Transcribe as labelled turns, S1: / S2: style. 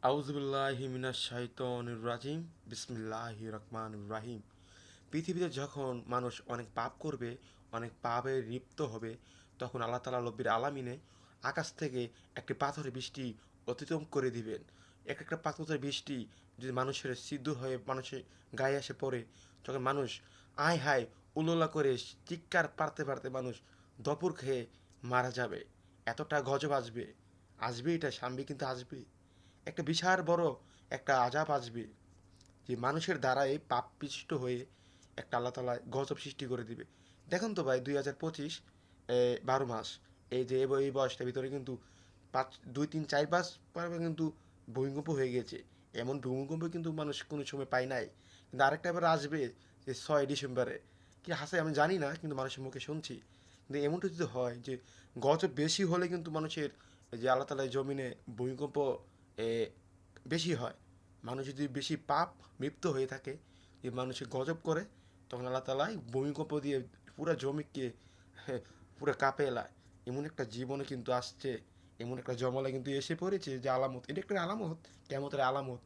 S1: আউযুবিল্লাহি মিনাশ শাইতানির রাজিম। বিসমিল্লাহির রহমানির রহিম। পৃথিবীতে যখন মানুষ অনেক পাপ করবে, অনেক পাপে লিপ্ত হবে, তখন আল্লাহ তাআলা রব্বিল আলামিনে আকাশ থেকে একটি পাথরের বৃষ্টি অতিতম করে দিবেন। এক একটা পাথরের বৃষ্টি যদি মানুষের সিদ্ধ হয়ে মানুষের গায়ে এসে পড়ে, তখন মানুষ আয় হায় উল্লা করে চিৎকার পারতে পারতে মানুষ দপুর খেয়ে মারা যাবে। এতটা গজব আসবে, আসবে, এটা সামনে কিন্তু আসবে। একটা বিশাল বড় একটা আযাব আসবে, যে মানুষের দ্বারাই পাপ পিষ্ট হয়ে একটা আল্লাহ তাআলা গজব সৃষ্টি করে দিবে। দেখুন তো ভাই, 2025 12 মাস, এই যে এই বয়সটার ভিতরে কিন্তু 2 3 4 5 পারবে কিন্তু ভূমিকম্প হয়ে গেছে। এমন ভূমিকম্প কিন্তু মানুষ কোনো সময় পায় নাই। কিন্তু আরেকটা এবার আসবে, যে 6 ডিসেম্বরে, কি হাসে আমি জানি না, কিন্তু মানুষের মুখে শুনছি। কিন্তু এমনটা যদি হয় যে গজব বেশি হলে কিন্তু মানুষের, যে আল্লাহ তাআলা জমিনে ভূমিকম্প এ, বেশি হয়। মানুষ যদি বেশি পাপ লিপ্ত হয়ে থাকে, যে মানুষের গজব করে, তখন আল্লাহ তাআলা ভূমিকম্প দিয়ে পুরো জমিকে পুরো কাঁপে এলায়। এমন একটা জীবনে কিন্তু আসছে, এমন একটা জমালে কিন্তু এসে পড়েছে, যে আলামত, এটা একটা আলামত, কিয়ামতের আলামত।